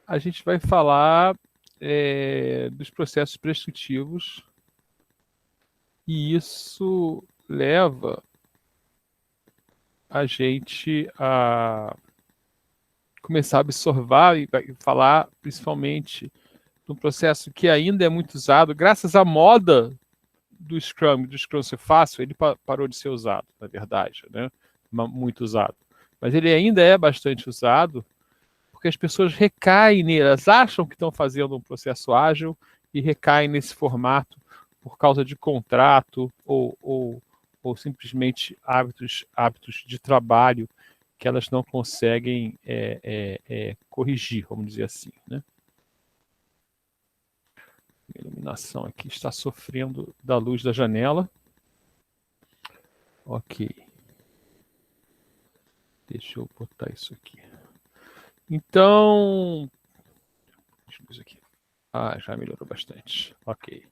a gente vai falar dos processos prescritivos, e isso leva a gente a começar a observar e falar principalmente de um processo que ainda é muito usado, graças à moda do Scrum ser fácil, ele parou de ser usado, na verdade, né? Muito usado. Mas ele ainda é bastante usado, porque as pessoas recaem nele, elas acham que estão fazendo um processo ágil e recaem nesse formato por causa de contrato ou simplesmente hábitos de trabalho que elas não conseguem corrigir, vamos dizer assim, né? A iluminação aqui está sofrendo da luz da janela. Ok. Deixa eu botar isso aqui. Então, deixa eu ver isso aqui. Já melhorou bastante. Ok.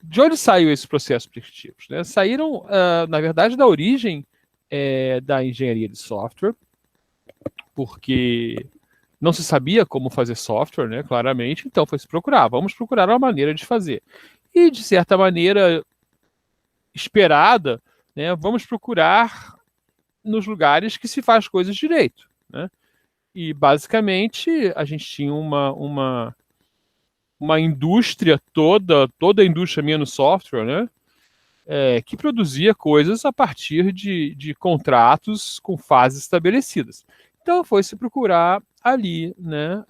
De onde saiu esses processos prescritivos? Né? Saíram, na verdade, da origem da engenharia de software, porque não se sabia como fazer software, né, claramente, então foi se procurar. Vamos procurar uma maneira de fazer. E, de certa maneira esperada, né, vamos procurar nos lugares que se faz coisas direito, né? E, basicamente, a gente tinha uma indústria toda a indústria menos software, né? Que produzia coisas a partir de contratos com fases estabelecidas. Então, foi se procurar ali, né,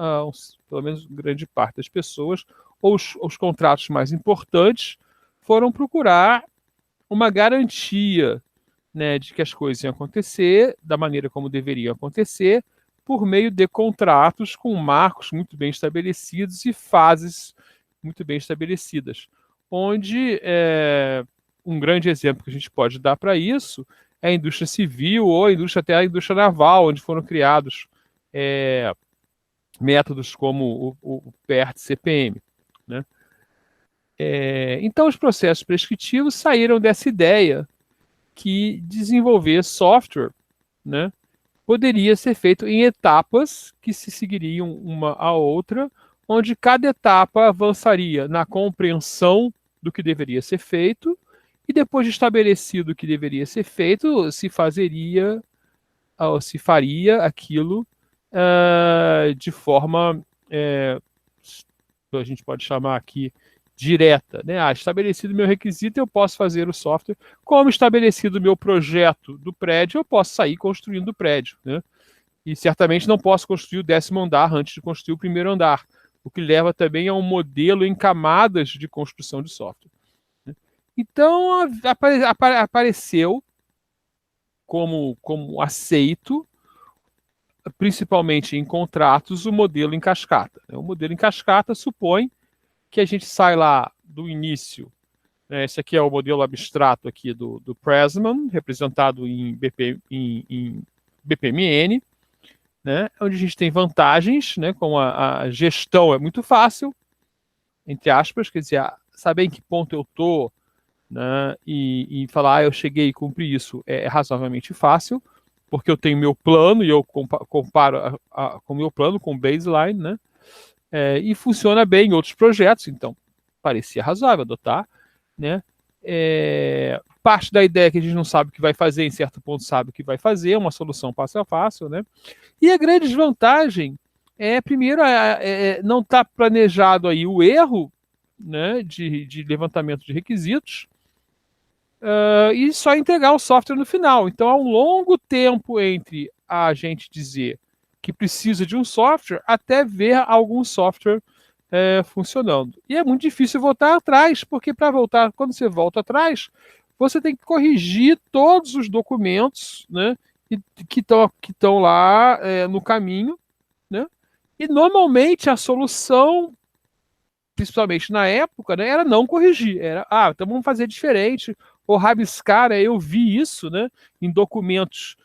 pelo menos grande parte das pessoas, ou os contratos mais importantes, foram procurar uma garantia, né, de que as coisas iam acontecer da maneira como deveriam acontecer, por meio de contratos com marcos muito bem estabelecidos e fases muito bem estabelecidas, onde um grande exemplo que a gente pode dar para isso é a indústria civil ou até a indústria naval, onde foram criados métodos como o PERT-CPM, né? Então, os processos prescritivos saíram dessa ideia que desenvolver software, né, poderia ser feito em etapas que se seguiriam uma à outra, onde cada etapa avançaria na compreensão do que deveria ser feito, e depois de estabelecido o que deveria ser feito, se faria aquilo de forma, a gente pode chamar aqui, direta, né? Estabelecido o meu requisito, eu posso fazer o software. Como estabelecido o meu projeto do prédio, eu posso sair construindo o prédio, né? E certamente não posso construir o 10º andar antes de construir o primeiro andar, o que leva também a um modelo em camadas de construção de software. Então, apareceu como aceito, principalmente em contratos, o modelo em cascata. O modelo em cascata supõe que a gente sai lá do início. Esse aqui é o modelo abstrato aqui do Pressman, representado em BPMN, né, onde a gente tem vantagens, né, como a gestão é muito fácil, entre aspas, quer dizer, saber em que ponto eu estou, né, e falar, eu cheguei e cumpri isso, é razoavelmente fácil, porque eu tenho meu plano e eu comparo com o meu plano, com o baseline, né, e funciona bem em outros projetos, então parecia razoável adotar, né? Parte da ideia que a gente não sabe o que vai fazer, em certo ponto sabe o que vai fazer, uma solução passo a passo, né? E a grande desvantagem primeiro, não está planejado aí o erro, né, de levantamento de requisitos, e só entregar o software no final. Então, há um longo tempo entre a gente dizer que precisa de um software até ver algum software funcionando. E é muito difícil voltar atrás, porque para voltar, quando você volta atrás, você tem que corrigir todos os documentos, né, que estão lá no caminho, né? E normalmente a solução, principalmente na época, né, era não corrigir. Então vamos fazer diferente, ou rabiscar. Eu vi isso, né, em documentos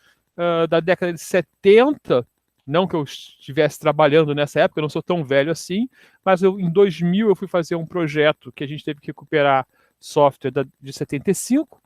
da década de 70, não que eu estivesse trabalhando nessa época, eu não sou tão velho assim, mas em 2000 eu fui fazer um projeto que a gente teve que recuperar software de 75,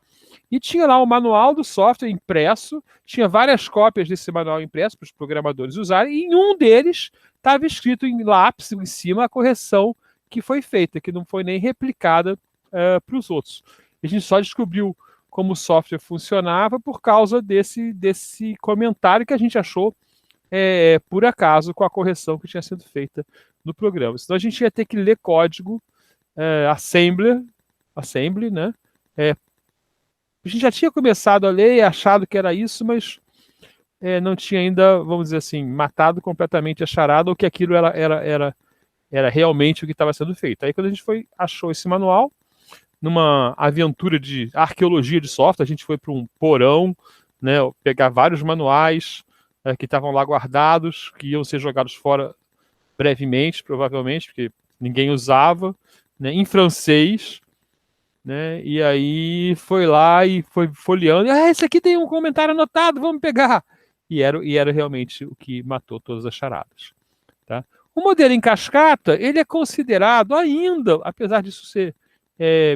e tinha lá o manual do software impresso, tinha várias cópias desse manual impresso para os programadores usarem, e em um deles estava escrito em lápis em cima a correção que foi feita, que não foi nem replicada para os outros. A gente só descobriu como o software funcionava por causa desse comentário que a gente achou por acaso com a correção que tinha sido feita no programa. Senão a gente ia ter que ler código assembly, né? A gente já tinha começado a ler e achado que era isso, mas não tinha ainda, vamos dizer assim, matado completamente a charada ou que aquilo era realmente o que estava sendo feito. Aí quando a gente achou esse manual, numa aventura de arqueologia de software, a gente foi para um porão, né, pegar vários manuais que estavam lá guardados, que iam ser jogados fora brevemente, provavelmente, porque ninguém usava, né, em francês, né, e aí foi lá e foi folheando, esse aqui tem um comentário anotado, vamos pegar. E era realmente o que matou todas as charadas. Tá? O modelo em cascata, ele é considerado ainda, apesar disso ser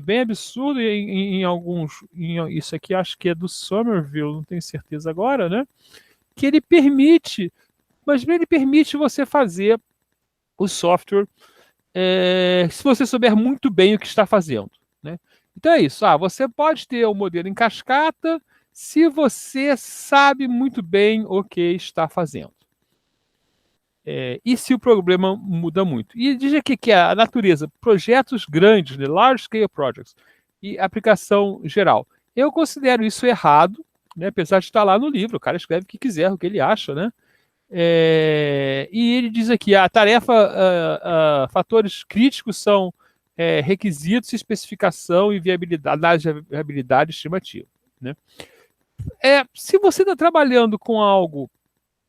bem absurdo em alguns... isso aqui acho que é do Somerville, não tenho certeza agora, né? Que ele permite você fazer o software se você souber muito bem o que está fazendo. Né? Então é isso. Você pode ter o modelo em cascata se você sabe muito bem o que está fazendo. E se o problema muda muito. E diz aqui que a natureza, projetos grandes, né, large scale projects, e aplicação geral. Eu considero isso errado, né, apesar de estar lá no livro, o cara escreve o que quiser, o que ele acha, né? E ele diz aqui, a tarefa, fatores críticos são requisitos, especificação e viabilidade, análise de viabilidade estimativa. Né? Se você está trabalhando com algo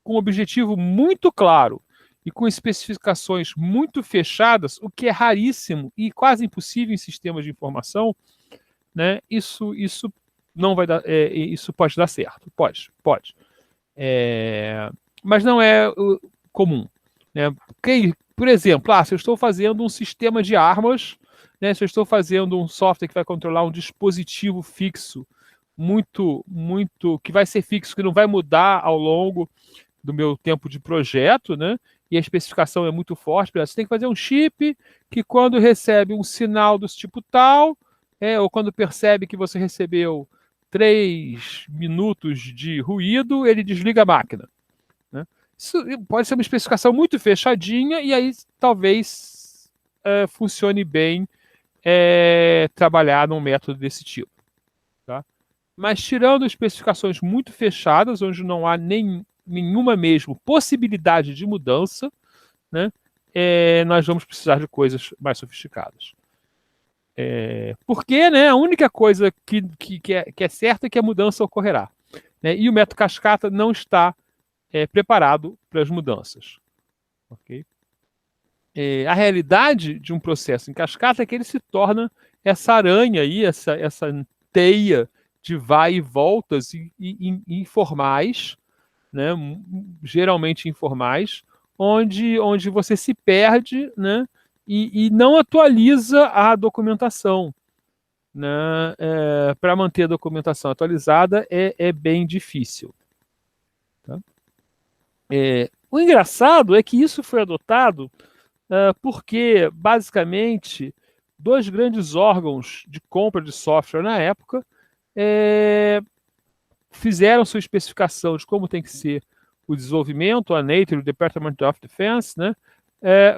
com um objetivo muito claro e com especificações muito fechadas, o que é raríssimo e quase impossível em sistemas de informação, né, isso não vai dar, isso pode dar certo, pode. Mas não é comum. Né? Por exemplo, se eu estou fazendo um sistema de armas, né, se eu estou fazendo um software que vai controlar um dispositivo fixo, que vai ser fixo, que não vai mudar ao longo do meu tempo de projeto, né? E a especificação é muito forte. Você tem que fazer um chip que quando recebe um sinal do tipo tal, ou quando percebe que você recebeu 3 minutos de ruído, ele desliga a máquina. Né? Isso pode ser uma especificação muito fechadinha e aí talvez funcione bem trabalhar num método desse tipo. Tá? Mas tirando especificações muito fechadas, onde não há nenhuma mesmo possibilidade de mudança, né, nós vamos precisar de coisas mais sofisticadas. Porque, né, a única coisa que é certa é que a mudança ocorrerá. Né, e o método cascata não está preparado para as mudanças. Okay? A realidade de um processo em cascata é que ele se torna essa aranha aí, essa teia de vai e voltas informais, né, geralmente informais, onde você se perde, né, e não atualiza a documentação. Né, para manter a documentação atualizada é bem difícil. Tá? O engraçado é que isso foi adotado porque, basicamente, 2 grandes órgãos de compra de software na época fizeram sua especificação de como tem que ser o desenvolvimento, a NATO, o Department of Defense, né,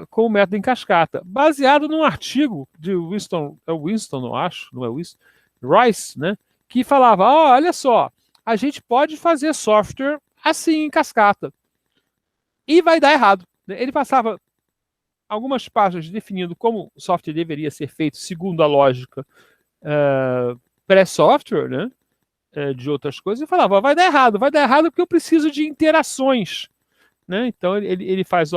com o método em cascata, baseado num artigo de Winston, eu acho, não é Winston, Rice, né, que falava, olha só, a gente pode fazer software assim em cascata e vai dar errado. Ele passava algumas páginas definindo como o software deveria ser feito segundo a lógica pré-software, né, de outras coisas, e falava, vai dar errado porque eu preciso de interações. Né? Então ele faz,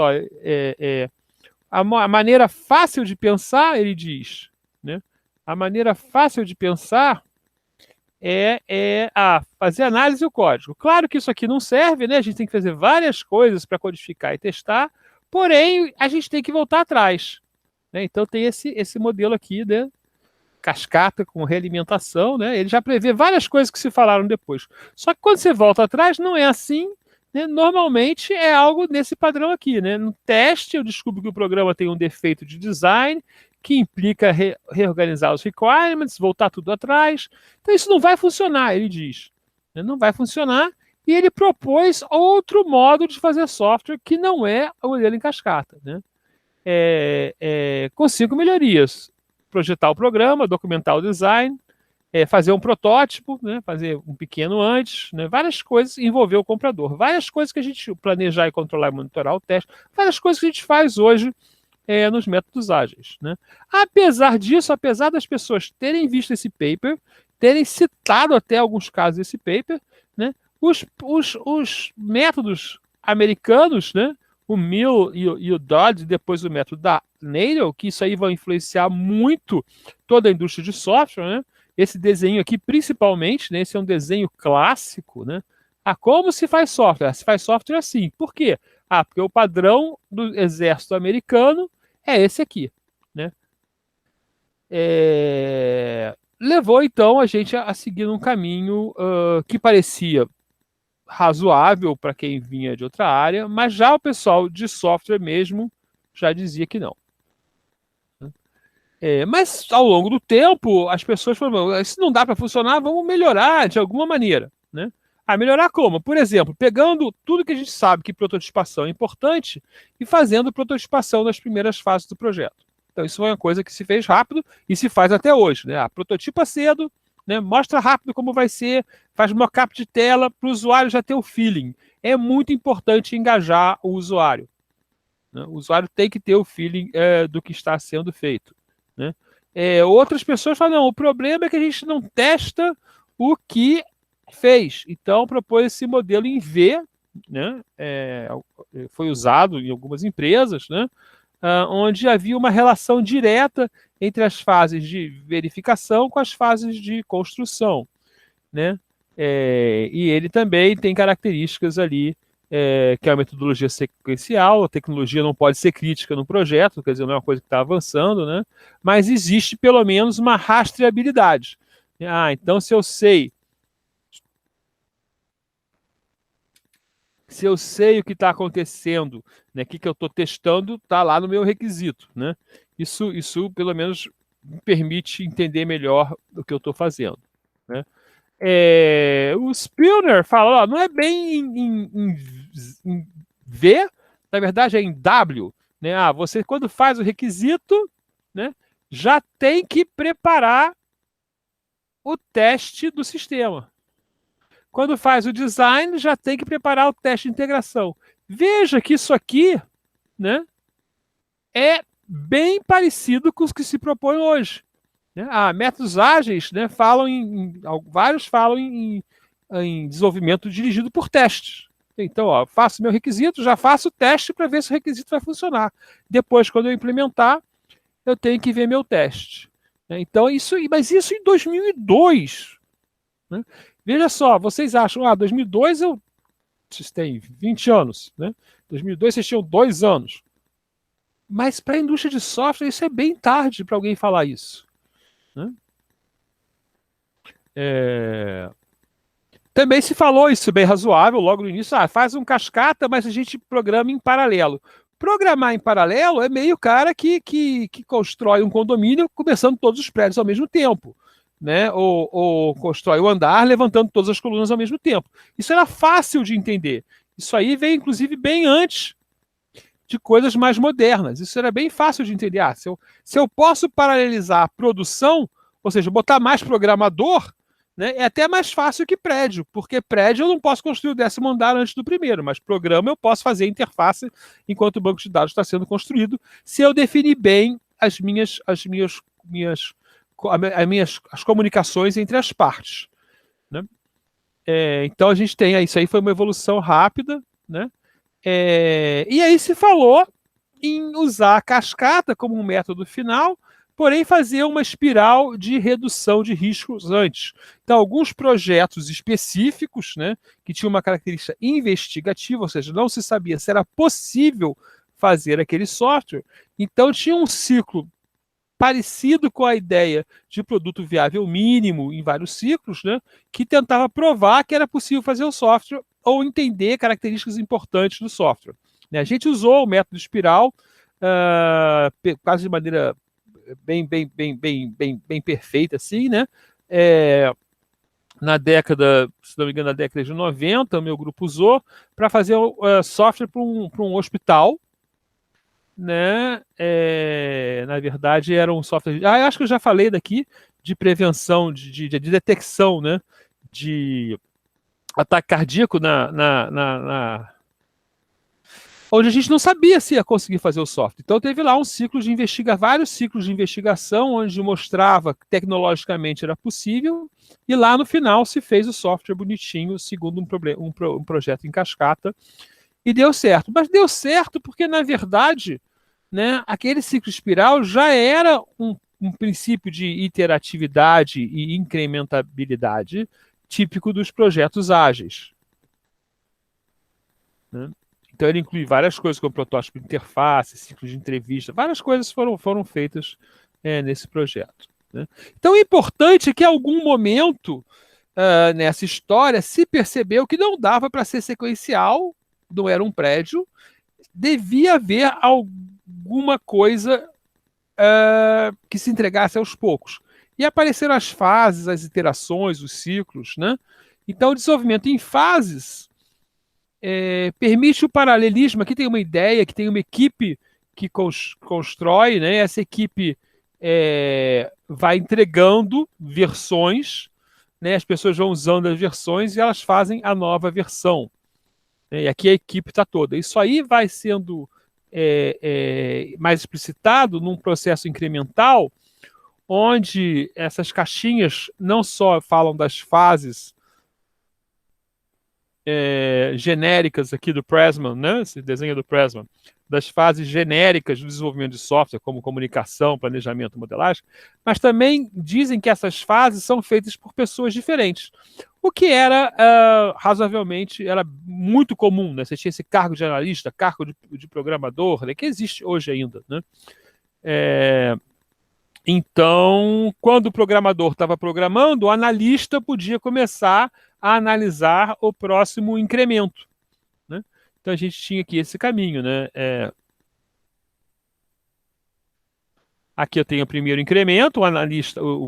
a maneira fácil de pensar, ele diz, né? A maneira fácil de pensar é fazer análise do código. Claro que isso aqui não serve, né? A gente tem que fazer várias coisas para codificar e testar, porém a gente tem que voltar atrás. Né? Então tem esse modelo aqui, né? cascata com realimentação, né? Ele já prevê várias coisas que se falaram depois. Só que quando você volta atrás, não é assim, né? Normalmente é algo nesse padrão aqui, né? No teste, eu descubro que o programa tem um defeito de design, que implica reorganizar os requirements, voltar tudo atrás. Então isso não vai funcionar, ele diz. Não vai funcionar. E ele propôs outro modo de fazer software que não é o modelo em cascata, né? Com 5 melhorias. Projetar o programa, documentar o design, fazer um protótipo, né? Fazer um pequeno antes, né? Várias coisas, envolver o comprador. Várias coisas que a gente planejar e controlar e monitorar o teste. Várias coisas que a gente faz hoje nos métodos ágeis, né? Apesar disso, apesar das pessoas terem visto esse paper, terem citado até alguns casos desse paper, né? Os métodos americanos, né? O Mill e o Dodd, depois o método da Nadel, que isso aí vai influenciar muito toda a indústria de software, né? Esse desenho aqui, principalmente, né? Esse é um desenho clássico, né? Como se faz software? Se faz software assim. Por quê? Porque o padrão do exército americano é esse aqui, né? Levou, então, a gente a seguir um caminho que parecia razoável para quem vinha de outra área, mas já o pessoal de software mesmo já dizia que não. Mas ao longo do tempo, as pessoas falaram, se não dá para funcionar, vamos melhorar de alguma maneira, né? Melhorar como? Por exemplo, pegando tudo que a gente sabe que prototipação é importante e fazendo prototipação nas primeiras fases do projeto. Então isso foi uma coisa que se fez rápido e se faz até hoje, né? Prototipa cedo, né? Mostra rápido como vai ser, faz mockup de tela para o usuário já ter o feeling. É muito importante engajar o usuário, né? O usuário tem que ter o feeling do que está sendo feito, né? Outras pessoas falam, não, o problema é que a gente não testa o que fez. Então propôs esse modelo em V, né? Foi usado em algumas empresas, né? Onde havia uma relação direta entre as fases de verificação com as fases de construção, né? E ele também tem características ali, que é uma metodologia sequencial, a tecnologia não pode ser crítica no projeto, quer dizer, não é uma coisa que está avançando, né? Mas existe pelo menos uma rastreabilidade. Então se eu sei o que está acontecendo, né, o que eu estou testando, está lá no meu requisito, né? Isso pelo menos me permite entender melhor o que eu estou fazendo, né? O Spillner fala, não é bem em V, na verdade é em W, né? Você quando faz o requisito, né, já tem que preparar o teste do sistema. Quando faz o design, já tem que preparar o teste de integração. Veja que isso aqui, né, é bem parecido com os que se propõem hoje, né? Métodos ágeis, né, vários falam em desenvolvimento dirigido por testes. Então, faço meu requisito, já faço o teste para ver se o requisito vai funcionar. Depois, quando eu implementar, eu tenho que ver meu teste. Então, mas isso em 2002. Né? Veja só, vocês acham, 2002 vocês têm 20 anos, né? 2002 vocês tinham 2 anos. Mas para a indústria de software isso é bem tarde para alguém falar isso, né? Também se falou isso bem razoável logo no início, faz um cascata, mas a gente programa em paralelo. Programar em paralelo é meio cara que constrói um condomínio começando todos os prédios ao mesmo tempo, né? Ou constrói o andar levantando todas as colunas ao mesmo tempo. Isso era fácil de entender. Isso aí veio, inclusive, bem antes de coisas mais modernas. Isso era bem fácil de entender. Se eu posso paralelizar a produção, ou seja, botar mais programador, né, é até mais fácil que prédio, porque prédio eu não posso construir o 10º andar antes do primeiro, mas programa eu posso fazer interface enquanto o banco de dados está sendo construído, se eu definir bem as comunicações entre as partes, né? Então a gente tem, isso aí foi uma evolução rápida, né? E aí se falou em usar a cascata como um método final, porém fazer uma espiral de redução de riscos antes. Então, alguns projetos específicos, né, que tinham uma característica investigativa, ou seja, não se sabia se era possível fazer aquele software, então tinha um ciclo parecido com a ideia de produto viável mínimo em vários ciclos, né, que tentava provar que era possível fazer o software ou entender características importantes do software. Né? A gente usou o método espiral quase de maneira bem perfeita, assim, né? Na década, se não me engano, na década de 90, o meu grupo usou para fazer software para um hospital, né? Na verdade, era um software. Eu acho que eu já falei daqui de prevenção, de detecção, né? De ataque cardíaco onde a gente não sabia se ia conseguir fazer o software. Então teve lá vários ciclos de investigação, onde mostrava que tecnologicamente era possível, e lá no final se fez o software bonitinho, segundo um projeto em cascata, e deu certo. Mas deu certo porque, na verdade, né, aquele ciclo espiral já era um princípio de iteratividade e incrementabilidade típico dos projetos ágeis. Né? Então ele inclui várias coisas, como protótipo de interface, ciclo de entrevista, várias coisas foram feitas nesse projeto. Né? Então o importante é que em algum momento nessa história se percebeu que não dava para ser sequencial, não era um prédio, devia haver alguma coisa que se entregasse aos poucos. E apareceram as fases, as iterações, os ciclos. Né? Então o desenvolvimento em fases permite o paralelismo. Aqui tem uma ideia, que tem uma equipe que constrói, né? Essa equipe vai entregando versões, né? As pessoas vão usando as versões e elas fazem a nova versão. Né? E aqui a equipe está toda. Isso aí vai sendo mais explicitado num processo incremental, onde essas caixinhas não só falam das fases genéricas aqui do Pressman, né? Esse desenho do Pressman, das fases genéricas do desenvolvimento de software, como comunicação, planejamento, modelagem, mas também dizem que essas fases são feitas por pessoas diferentes. O que era razoavelmente, era muito comum, né? Você tinha esse cargo de analista, cargo de programador, né? Que existe hoje ainda, né? Então, quando o programador estava programando, o analista podia começar a analisar o próximo incremento. Né? Então, a gente tinha aqui esse caminho. Né? Aqui eu tenho o primeiro incremento,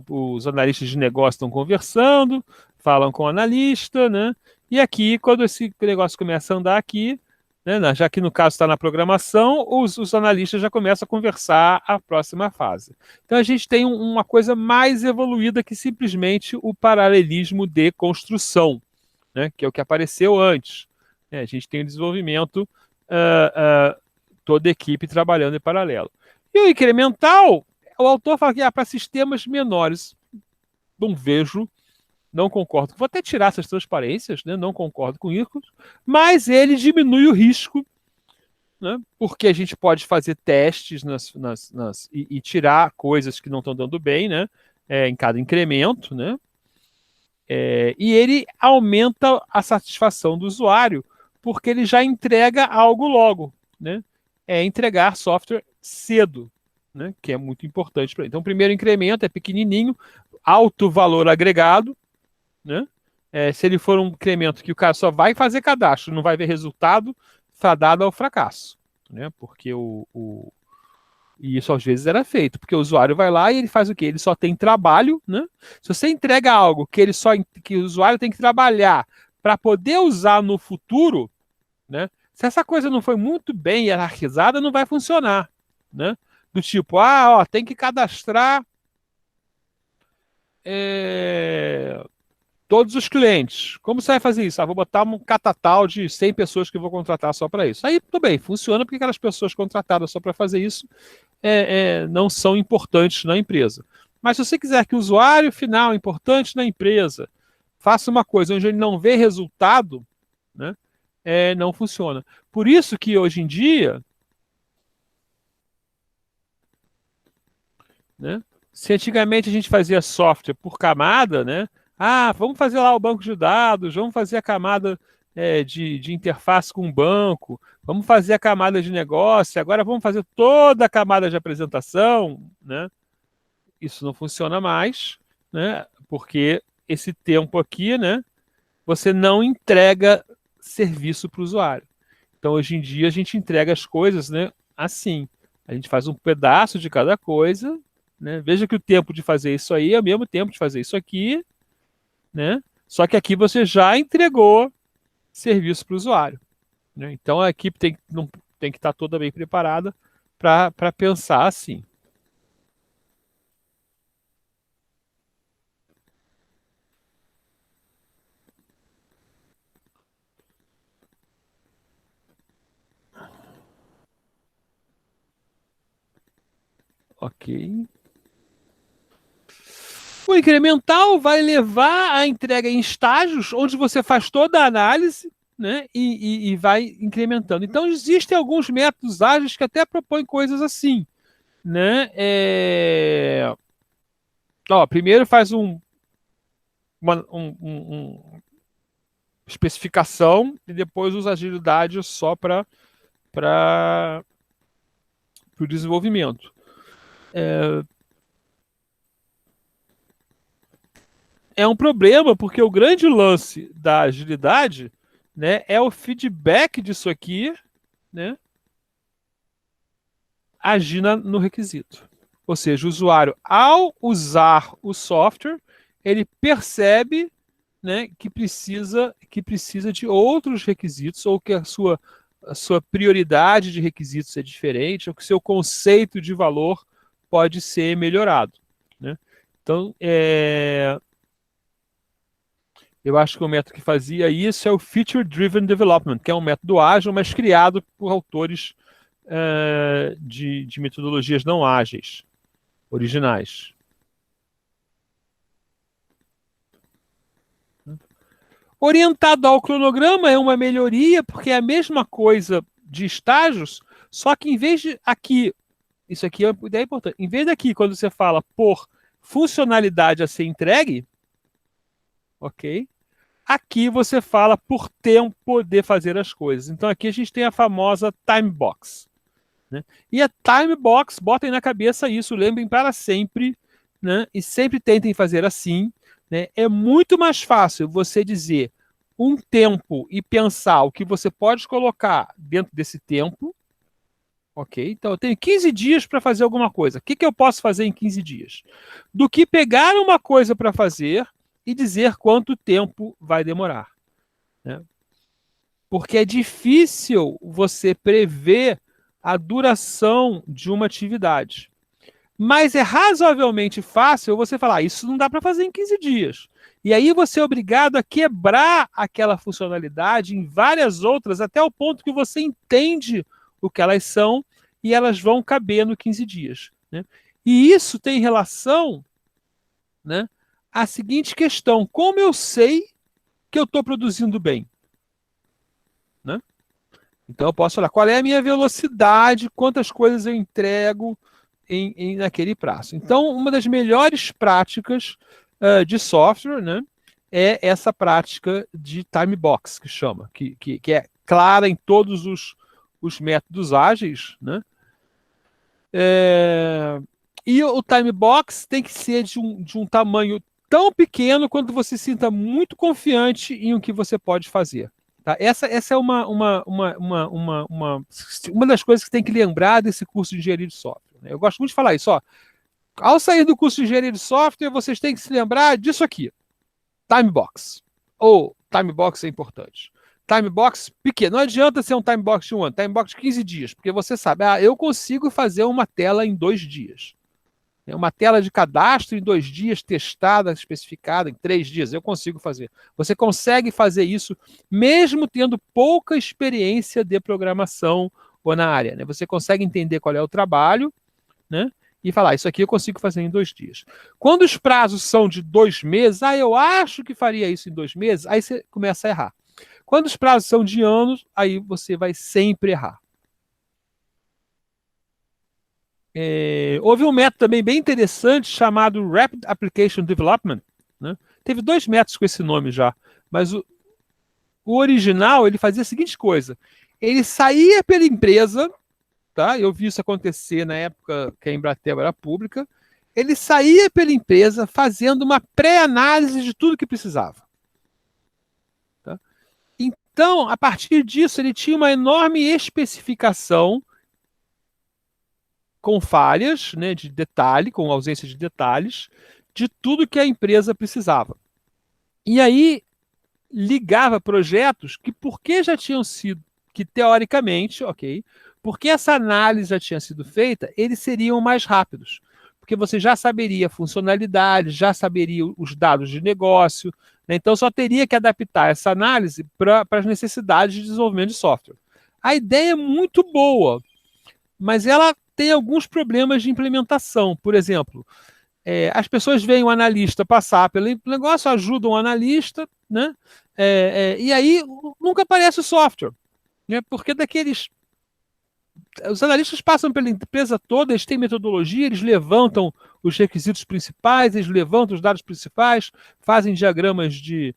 os analistas de negócio estão conversando, falam com o analista, né? E aqui, quando esse negócio começa a andar aqui, né, já que no caso está na programação, os analistas já começam a conversar a próxima fase. Então a gente tem uma coisa mais evoluída que simplesmente o paralelismo de construção, né, que é o que apareceu antes. A gente tem o desenvolvimento, toda a equipe trabalhando em paralelo. E o incremental, o autor fala que para sistemas menores. Não vejo, não concordo. Vou até tirar essas transparências, né? Não concordo com isso, mas ele diminui o risco, né? Porque a gente pode fazer testes e tirar coisas que não estão dando bem, né? Em cada incremento, né? E ele aumenta a satisfação do usuário, porque ele já entrega algo logo, né? Entregar software cedo, né? Que é muito importante para ele. Então, o primeiro incremento é pequenininho, alto valor agregado, né? Se ele for um incremento que o cara só vai fazer cadastro, não vai ver resultado, fadado ao fracasso, né? Porque e isso às vezes era feito, porque o usuário vai lá e ele faz o quê? Ele só tem trabalho, né? Se você entrega algo que o usuário tem que trabalhar para poder usar no futuro, né? Se essa coisa não foi muito bem hierarquizada, não vai funcionar, né? Do tipo, tem que cadastrar todos os clientes. Como você vai fazer isso? Vou botar um catatal de 100 pessoas que eu vou contratar só para isso. Aí, tudo bem, funciona porque aquelas pessoas contratadas só para fazer isso não são importantes na empresa. Mas se você quiser que o usuário final importante na empresa faça uma coisa onde ele não vê resultado, né, não funciona. Por isso que hoje em dia, né, se antigamente a gente fazia software por camada, né, vamos fazer lá o banco de dados, vamos fazer a camada de interface com o banco, vamos fazer a camada de negócio, agora vamos fazer toda a camada de apresentação, né? isso não funciona mais, né? Porque esse tempo aqui, né? Você não entrega serviço para o usuário. Então, hoje em dia, a gente entrega as coisas, né, assim. A gente faz um pedaço de cada coisa, né? Veja que o tempo de fazer isso aí é o mesmo tempo de fazer isso aqui, né? Só que aqui você já entregou serviço para o usuário, né? Então, a equipe tem que estar toda bem preparada para pensar assim. Ok. O incremental vai levar a entrega em estágios, onde você faz toda a análise, né, e vai incrementando. Então, existem alguns métodos ágeis que até propõem coisas assim, né? Ó, primeiro faz uma especificação e depois usa agilidade só para o desenvolvimento. É um problema porque o grande lance da agilidade, né, é o feedback disso aqui, né, agir no requisito. Ou seja, o usuário, ao usar o software, ele percebe, né, que precisa de outros requisitos, ou que a sua prioridade de requisitos é diferente, ou que o seu conceito de valor pode ser melhorado, né? Então, eu acho que o método que fazia isso é o Feature Driven Development, que é um método ágil, mas criado por autores de metodologias não ágeis, originais. Orientado ao cronograma é uma melhoria, porque é a mesma coisa de estágios, só que em vez de aqui, isso aqui é uma ideia importante, em vez daqui, quando você fala por funcionalidade a ser entregue, ok? Aqui você fala por tempo de fazer as coisas. Então aqui a gente tem a famosa time box, né? E a time box, botem na cabeça isso, lembrem para sempre, né? E sempre tentem fazer assim, né? É muito mais fácil você dizer um tempo e pensar o que você pode colocar dentro desse tempo, ok? Então eu tenho 15 dias para fazer alguma coisa. O que eu posso fazer em 15 dias? Do que pegar uma coisa para fazer e dizer quanto tempo vai demorar, né? Porque é difícil você prever a duração de uma atividade. Mas é razoavelmente fácil você falar, isso não dá para fazer em 15 dias. E aí você é obrigado a quebrar aquela funcionalidade em várias outras, até o ponto que você entende o que elas são e elas vão caber no 15 dias, né? E isso tem relação, né, à seguinte questão: como eu sei que eu estou produzindo bem, né? Então eu posso falar qual é a minha velocidade, quantas coisas eu entrego naquele prazo. Então, uma das melhores práticas de software, né, é essa prática de time box, que chama, que é clara em todos os métodos ágeis, né? E o time box tem que ser de um tamanho tão pequeno quanto você se sinta muito confiante em o que você pode fazer. Tá? Essa é uma das coisas que tem que lembrar desse curso de engenharia de software, né? Eu gosto muito de falar isso. Ó. Ao sair do curso de engenharia de software, vocês têm que se lembrar disso aqui: time box. Ou time box é importante. Time box pequeno. Não adianta ser um time box de um ano, time box de 15 dias, porque você sabe, eu consigo fazer uma tela em 2 dias. Uma tela de cadastro em 2 dias, testada, especificada em 3 dias, eu consigo fazer. Você consegue fazer isso mesmo tendo pouca experiência de programação ou na área, né? Você consegue entender qual é o trabalho, né? E falar, isso aqui eu consigo fazer em 2 dias. Quando os prazos são de 2 meses, eu acho que faria isso em 2 meses, aí você começa a errar. Quando os prazos são de anos, aí você vai sempre errar. Houve um método também bem interessante chamado Rapid Application Development, né? Teve 2 métodos com esse nome já, mas o original ele fazia a seguinte coisa: ele saía pela empresa, tá? Eu vi isso acontecer na época que a Embratel era pública. ele saía pela empresa fazendo uma pré-análise de tudo que precisava. Tá? Então, a partir disso, ele tinha uma enorme especificação com falhas, né, de detalhe, com ausência de detalhes, de tudo que a empresa precisava. E aí ligava projetos que, porque já tinham sido, que teoricamente, ok, porque essa análise já tinha sido feita, eles seriam mais rápidos. Porque você já saberia a funcionalidade, já saberia os dados de negócio, né? Então só teria que adaptar essa análise para as necessidades de desenvolvimento de software. A ideia é muito boa, mas ela tem alguns problemas de implementação. Por exemplo, as pessoas veem o analista passar pelo negócio, ajudam o analista, né? E aí nunca aparece o software, né? Porque os analistas passam pela empresa toda, eles têm metodologia, eles levantam os requisitos principais, eles levantam os dados principais, fazem diagramas de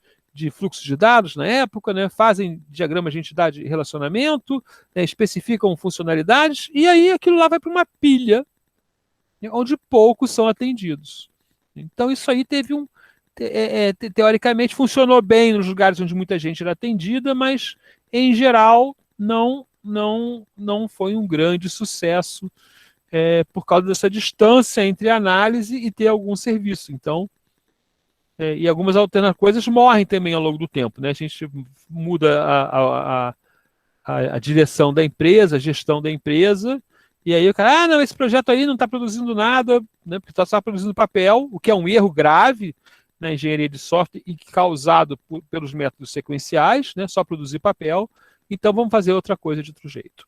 fluxo de dados na época, né? Fazem diagramas de entidade e relacionamento, né? Especificam funcionalidades, e aí aquilo lá vai para uma pilha, né? Onde poucos são atendidos. Então isso aí teve teoricamente funcionou bem nos lugares onde muita gente era atendida, mas em geral não foi um grande sucesso por causa dessa distância entre a análise e ter algum serviço. Então, e algumas coisas morrem também ao longo do tempo, né? A gente muda a direção da empresa, a gestão da empresa, e aí o cara, não, esse projeto aí não está produzindo nada, né? Porque está só produzindo papel, o que é um erro grave na engenharia de software e causado pelos métodos sequenciais, né? Só produzir papel. Então vamos fazer outra coisa de outro jeito.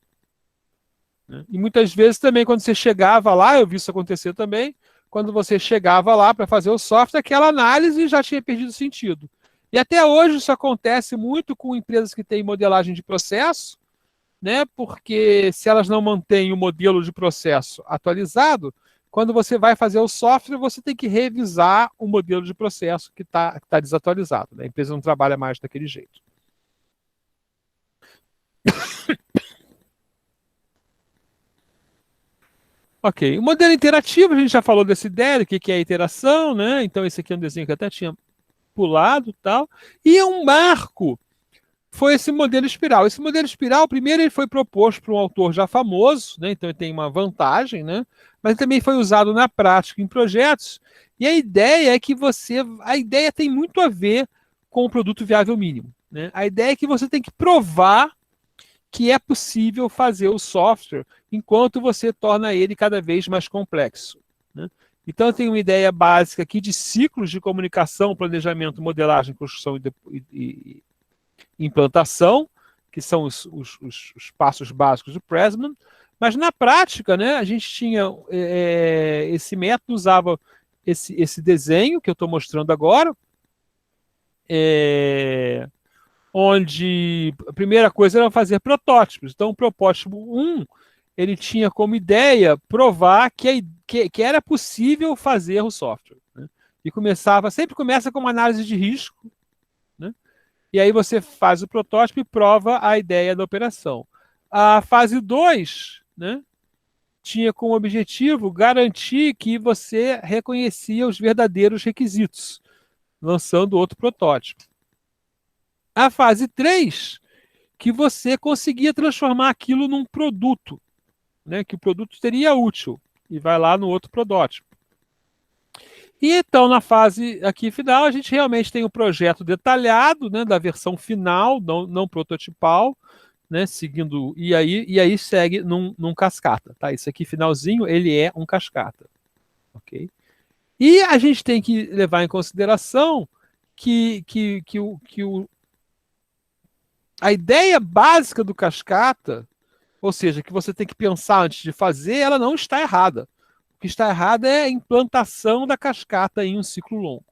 Né? E muitas vezes também, quando você chegava lá, eu vi isso acontecer também, quando você chegava lá para fazer o software, aquela análise já tinha perdido sentido. E até hoje isso acontece muito com empresas que têm modelagem de processo, né? Porque se elas não mantêm o modelo de processo atualizado, quando você vai fazer o software, você tem que revisar o modelo de processo que tá desatualizado. Né? A empresa não trabalha mais daquele jeito. Ok, o modelo interativo, a gente já falou dessa ideia, do que é a iteração, né? Então esse aqui é um desenho que eu até tinha pulado e tal. E um marco foi esse modelo espiral. Esse modelo espiral, primeiro ele foi proposto por um autor já famoso, né? Então ele tem uma vantagem, né? Mas também foi usado na prática em projetos. E a ideia é que a ideia tem muito a ver com o produto viável mínimo, né? A ideia é que você tem que provar que é possível fazer o software enquanto você torna ele cada vez mais complexo. Né? Então, eu tenho uma ideia básica aqui de ciclos de comunicação, planejamento, modelagem, construção e implantação, que são os passos básicos do Pressman. Mas, na prática, né, a gente tinha esse método, usava esse desenho que eu estou mostrando agora, onde a primeira coisa era fazer protótipos. Então, o protótipo 1, ele tinha como ideia provar que era possível fazer o software. Né? E sempre começa com uma análise de risco, né? E aí você faz o protótipo e prova a ideia da operação. A fase 2, né, tinha como objetivo garantir que você reconhecia os verdadeiros requisitos, lançando outro protótipo. A fase 3, que você conseguia transformar aquilo num produto, né, que o produto seria útil, e vai lá no outro protótipo. E então, na fase aqui final, a gente realmente tem o projeto detalhado, né, da versão final, não prototipal, né, seguindo, e aí segue num cascata. Tá? Isso aqui, finalzinho, ele é um cascata. Ok? E a gente tem que levar em consideração que a ideia básica do cascata, ou seja, que você tem que pensar antes de fazer, ela não está errada. O que está errado é a implantação da cascata em um ciclo longo.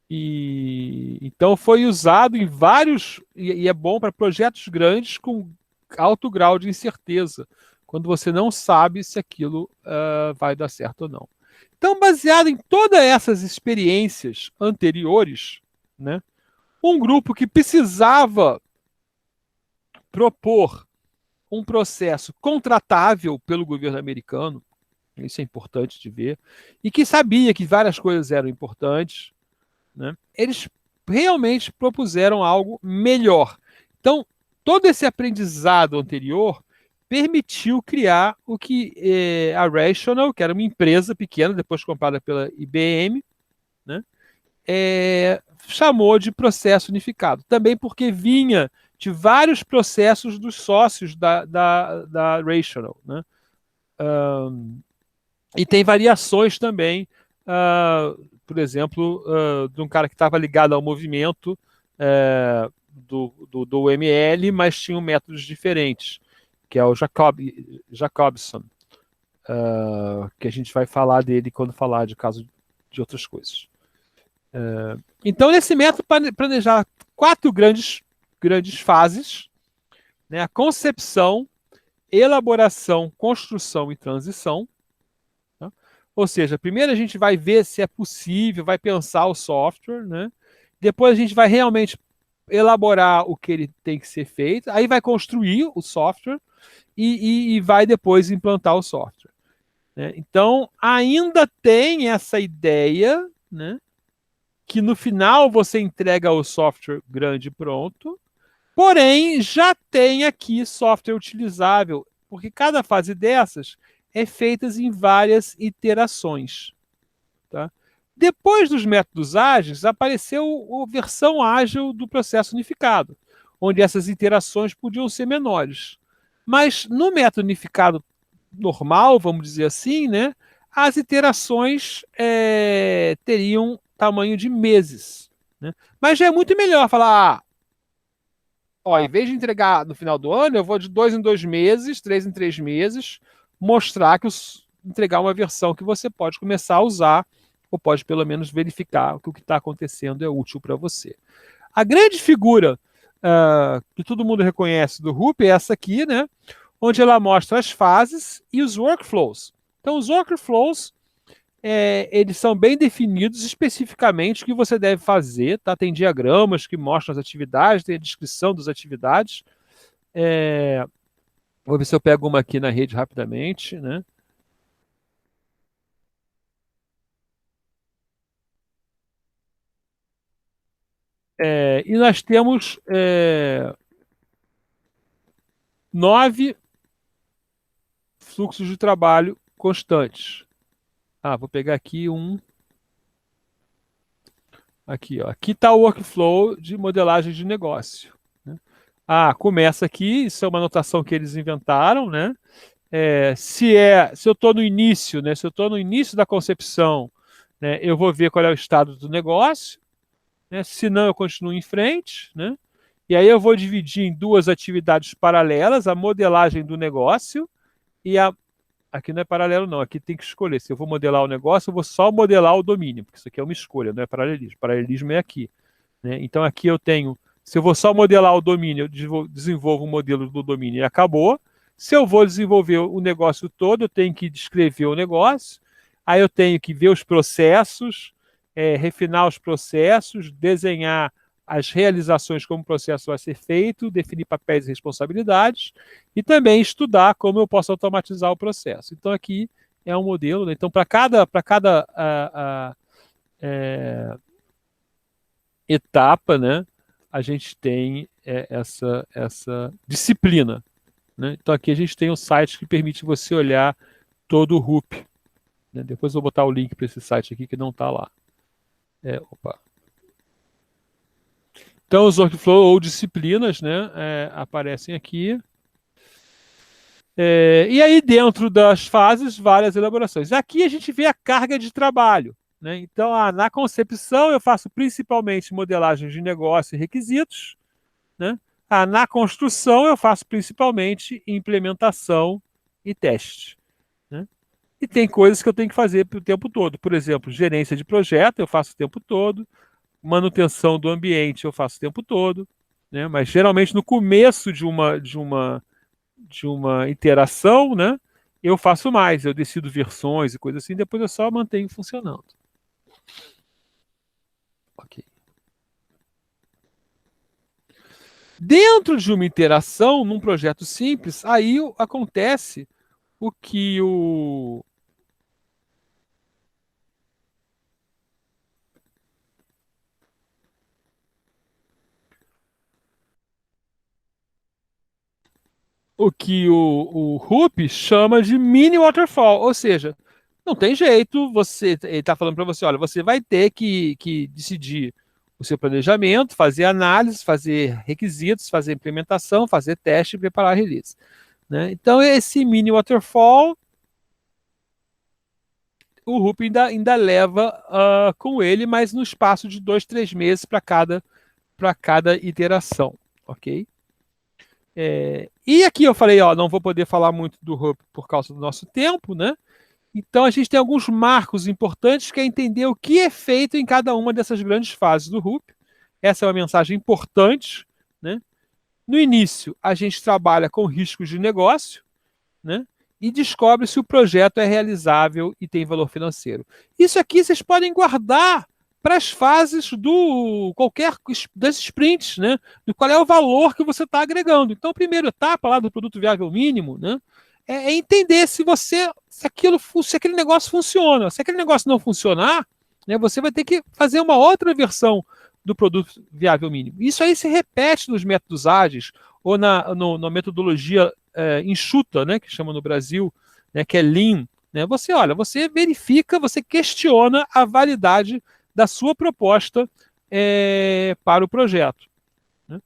E então foi usado em vários, e é bom para projetos grandes com alto grau de incerteza, quando você não sabe se aquilo vai dar certo ou não. Então, baseado em todas essas experiências anteriores, né, um grupo que precisava propor um processo contratável pelo governo americano, Isso é importante de ver. E que sabia que várias coisas eram importantes, né? Eles realmente propuseram algo melhor. Então, todo esse aprendizado anterior permitiu criar o que a Rational, que era uma empresa pequena, depois comprada pela IBM, né? Chamou de processo unificado. Também porque vinha de vários processos dos sócios da Rational, né? E tem variações também, por exemplo, de um cara que estava ligado ao movimento do ML, mas tinham métodos diferentes, que é o Jacobson, que a gente vai falar dele quando falar de caso de outras coisas. Então, nesse método, planejar 4 grandes fases, né? A concepção, elaboração, construção e transição. Tá? Ou seja, primeiro a gente vai ver se é possível, vai pensar o software, né? Depois a gente vai realmente elaborar o que ele tem que ser feito, aí vai construir o software e vai depois implantar o software. Né? Então, ainda tem essa ideia, né? Que no final você entrega o software grande e pronto, porém já tem aqui software utilizável, porque cada fase dessas é feita em várias iterações. Tá? Depois dos métodos ágeis, apareceu a versão ágil do processo unificado, onde essas iterações podiam ser menores. Mas no método unificado normal, vamos dizer assim, né, as iterações teriam tamanho de meses. Né? Mas já é muito melhor falar, ó, em vez de entregar no final do ano, eu vou de 2 em 2 meses, 3 em 3 meses, mostrar que entregar uma versão que você pode começar a usar, ou pode pelo menos verificar que o que está acontecendo é útil para você. A grande figura que todo mundo reconhece do Rupi é essa aqui, né? Onde ela mostra as fases e os workflows. Então, os workflows, eles são bem definidos especificamente o que você deve fazer, tá? Tem diagramas que mostram as atividades, tem a descrição das atividades. Vou ver se eu pego uma aqui na rede rapidamente, né? E nós temos 9 fluxos de trabalho constantes. Vou pegar aqui um. Aqui, ó. Aqui está o workflow de modelagem de negócio. Né? Começa aqui, isso é uma anotação que eles inventaram, né? Se eu estou no início, né? Se eu estou no início da concepção, né? Eu vou ver qual é o estado do negócio, né? Se não, eu continuo em frente, né? E aí eu vou dividir em 2 atividades paralelas, a modelagem do negócio e a aqui não é paralelo, não. Aqui tem que escolher. Se eu vou modelar o negócio, eu vou só modelar o domínio, porque isso aqui é uma escolha, não é paralelismo. Paralelismo é aqui. Né? Então aqui eu tenho. Se eu vou só modelar o domínio, eu desenvolvo o modelo do domínio e acabou. Se eu vou desenvolver o negócio todo, eu tenho que descrever o negócio. Aí eu tenho que ver os processos, refinar os processos, desenhar as realizações como o processo vai ser feito, definir papéis e responsabilidades e também estudar como eu posso automatizar o processo. Então aqui é um modelo, né? Então para cada etapa, né, a gente tem essa disciplina. Né? Então aqui a gente tem um site que permite você olhar todo o RUP. Né? Depois eu vou botar o link para esse site aqui que não está lá. Opa. Então, os workflows ou disciplinas, né, aparecem aqui. E aí, dentro das fases, várias elaborações. Aqui a gente vê a carga de trabalho. Né? Então, na concepção, eu faço principalmente modelagem de negócio e requisitos. Né? Na construção, eu faço principalmente implementação e teste. Né? E tem coisas que eu tenho que fazer o tempo todo. Por exemplo, gerência de projeto, eu faço o tempo todo. Manutenção do ambiente eu faço o tempo todo, né? Mas geralmente no começo de uma interação, né? Eu faço mais, eu decido versões e coisas assim, depois eu só mantenho funcionando. Ok. Dentro de uma interação, num projeto simples, aí acontece o que o que o Rupp chama de mini waterfall, ou seja, não tem jeito, ele está falando para você, olha, você vai ter que decidir o seu planejamento, fazer análise, fazer requisitos, fazer implementação, fazer teste e preparar a release. Né? Então, esse mini waterfall, o Rupp ainda leva com ele, mas no espaço de 2, 3 meses para cada iteração, ok? E aqui eu falei, ó, não vou poder falar muito do Rupp por causa do nosso tempo, né? Então a gente tem alguns marcos importantes que é entender o que é feito em cada uma dessas grandes fases do Rupp. Essa é uma mensagem importante, né? No início, a gente trabalha com riscos de negócio, né? E descobre se o projeto é realizável e tem valor financeiro. Isso aqui vocês podem guardar para as fases do qualquer das sprints, né? Do qual é o valor que você está agregando. Então, a primeira etapa lá do produto viável mínimo, né? É entender se aquele negócio funciona. Se aquele negócio não funcionar, né, você vai ter que fazer uma outra versão do produto viável mínimo. Isso aí se repete nos métodos ágeis ou na metodologia enxuta, né, que chama no Brasil, né, que é Lean. Né? Você verifica, você questiona a validade da sua proposta para o projeto. Né?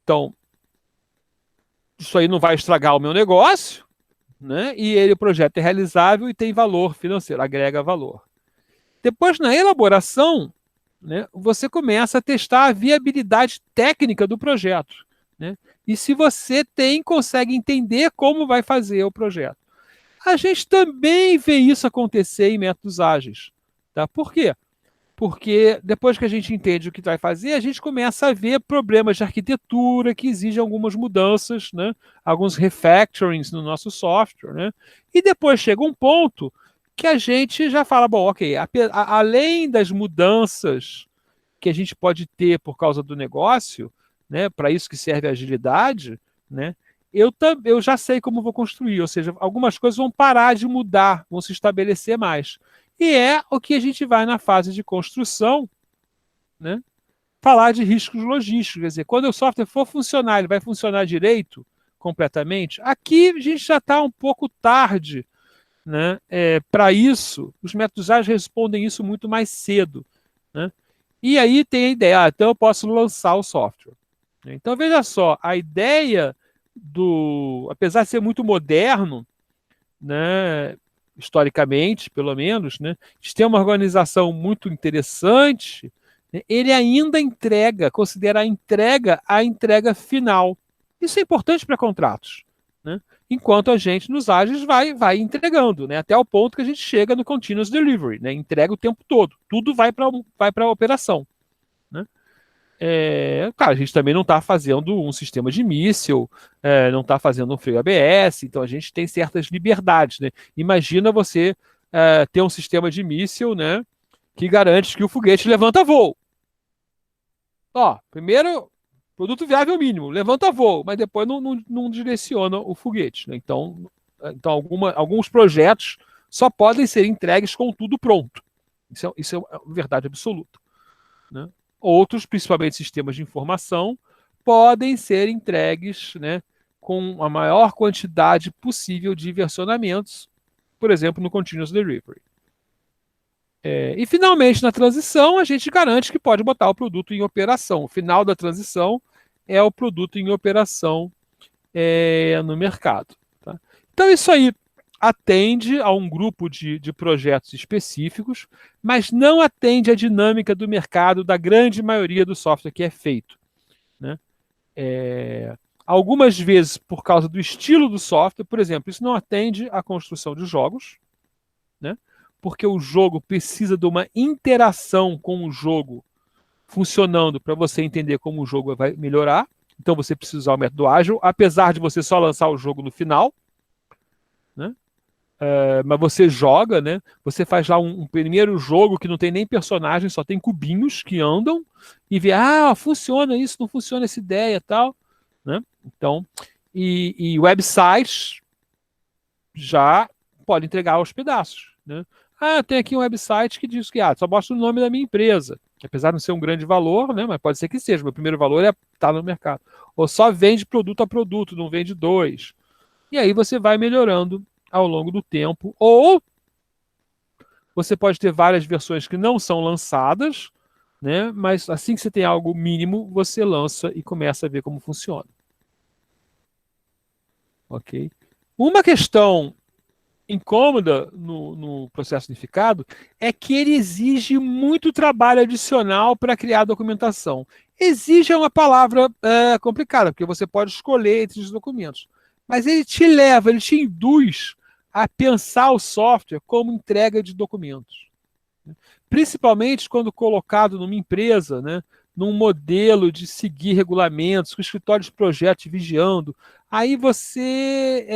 Então, isso aí não vai estragar o meu negócio, né? E o projeto é realizável e tem valor financeiro, agrega valor. Depois, na elaboração, né, você começa a testar a viabilidade técnica do projeto. Né? E se você consegue entender como vai fazer o projeto. A gente também vê isso acontecer em métodos ágeis. Tá? Por quê? Porque depois que a gente entende o que vai fazer, a gente começa a ver problemas de arquitetura que exigem algumas mudanças, né? Alguns refactorings no nosso software. Né? E depois chega um ponto que a gente já fala, bom, ok, além das mudanças que a gente pode ter por causa do negócio, né, para isso que serve a agilidade, né, eu já sei como vou construir, ou seja, algumas coisas vão parar de mudar, vão se estabelecer mais. E é o que a gente vai na fase de construção, né, falar de riscos logísticos, quer dizer, quando o software for funcionar, ele vai funcionar direito, completamente. Aqui a gente já está um pouco tarde, né, para isso. Os métodos ágeis respondem isso muito mais cedo, né? E aí tem a ideia, então eu posso lançar o software. Então veja só, a ideia apesar de ser muito moderno, né, historicamente, pelo menos, né, de ter uma organização muito interessante, né, ele ainda considera a entrega final. Isso é importante para contratos, né? Enquanto a gente nos ágeis vai entregando, né, até o ponto que a gente chega no continuous delivery, né, entrega o tempo todo, tudo vai para a operação. Né? Cara, a gente também não está fazendo um sistema de míssil, não está fazendo um freio ABS, então a gente tem certas liberdades. Né? Imagina você ter um sistema de míssil, né, que garante que o foguete levanta voo. Ó, primeiro, produto viável mínimo, levanta voo, mas depois não direciona o foguete. Né? Então alguns projetos só podem ser entregues com tudo pronto. Isso é verdade absoluta. Né? Outros, principalmente sistemas de informação, podem ser entregues, né, com a maior quantidade possível de versionamentos, por exemplo, no Continuous Delivery. E, finalmente, na transição, a gente garante que pode botar o produto em operação. O final da transição é o produto em operação no mercado. Tá? Então, isso aí atende a um grupo de projetos específicos, mas não atende à dinâmica do mercado da grande maioria do software que é feito. Né? Algumas vezes, por causa do estilo do software, por exemplo, isso não atende à construção de jogos, né? Porque o jogo precisa de uma interação com o jogo funcionando para você entender como o jogo vai melhorar. Então você precisa usar o método ágil, apesar de você só lançar o jogo no final. Né? Mas você joga, né? Você faz lá um primeiro jogo que não tem nem personagem, só tem cubinhos que andam e vê, funciona isso, não funciona essa ideia e tal. Né? Então, e websites já pode entregar aos pedaços. Né? tem aqui um website que diz que só mostra o nome da minha empresa, apesar de não ser um grande valor, né, mas pode ser que seja. Meu primeiro valor é estar no mercado. Ou só vende produto a produto, não vende dois. E aí você vai melhorando ao longo do tempo. Ou você pode ter várias versões que não são lançadas, né, mas assim que você tem algo mínimo, você lança e começa a ver como funciona. Ok? Uma questão incômoda no processo unificado é que ele exige muito trabalho adicional para criar documentação. Exige é uma palavra complicada, porque você pode escolher entre os documentos. Mas ele te leva, ele te induz a pensar o software como entrega de documentos. Principalmente quando colocado numa empresa, né, num modelo de seguir regulamentos, com escritório de projetos vigiando. Aí você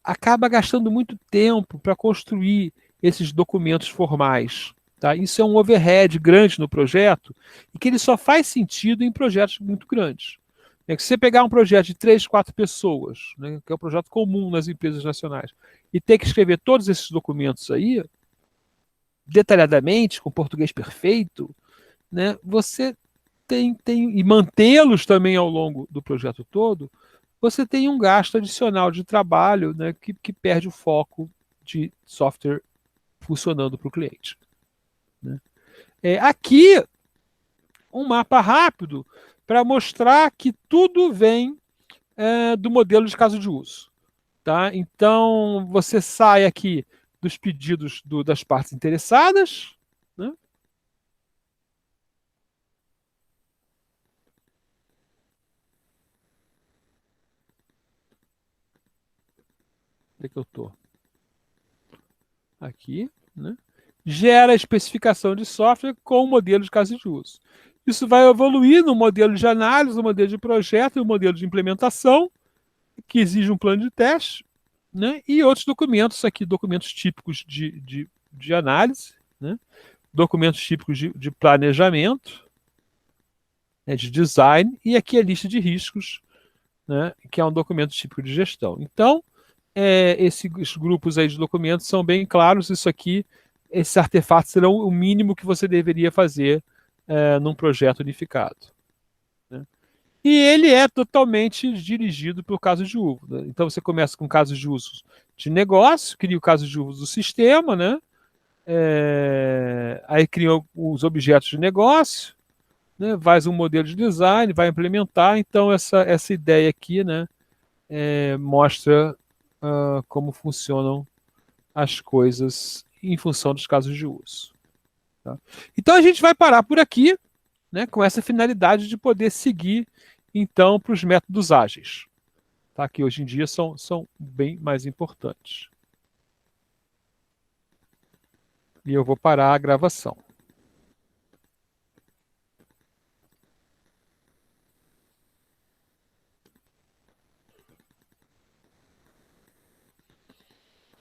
acaba gastando muito tempo para construir esses documentos formais. Tá? Isso é um overhead grande no projeto e que ele só faz sentido em projetos muito grandes. É que se você pegar um projeto de 3, 4 pessoas, né, que é um projeto comum nas empresas nacionais, e ter que escrever todos esses documentos aí, detalhadamente, com português perfeito, né, você tem e mantê-los também ao longo do projeto todo, você tem um gasto adicional de trabalho, né, que perde o foco de software funcionando para o cliente. Né? Aqui, um mapa rápido para mostrar que tudo vem do modelo de caso de uso. Tá? Então, você sai aqui dos pedidos das partes interessadas. Né? Onde é que eu estou? Aqui. Né? Gera a especificação de software com o modelo de caso de uso. Isso vai evoluir no modelo de análise, no modelo de projeto e no modelo de implementação, que exige um plano de teste, né? E outros documentos aqui, documentos típicos de análise, né? Documentos típicos de planejamento, né? De design, e aqui a lista de riscos, né? Que é um documento típico de gestão. Então, esses grupos aí de documentos são bem claros. Isso aqui, esses artefatos serão o mínimo que você deveria fazer num projeto unificado. Né? E ele é totalmente dirigido pelo caso de uso. Né? Então você começa com casos de uso de negócio, cria o caso de uso do sistema, né? Aí cria os objetos de negócio, né? Faz um modelo de design, vai implementar. Então essa ideia aqui, né? Mostra como funcionam as coisas em função dos casos de uso. Tá? Então a gente vai parar por aqui, né, com essa finalidade de poder seguir então para os métodos ágeis, tá? Que hoje em dia são bem mais importantes. E eu vou parar a gravação.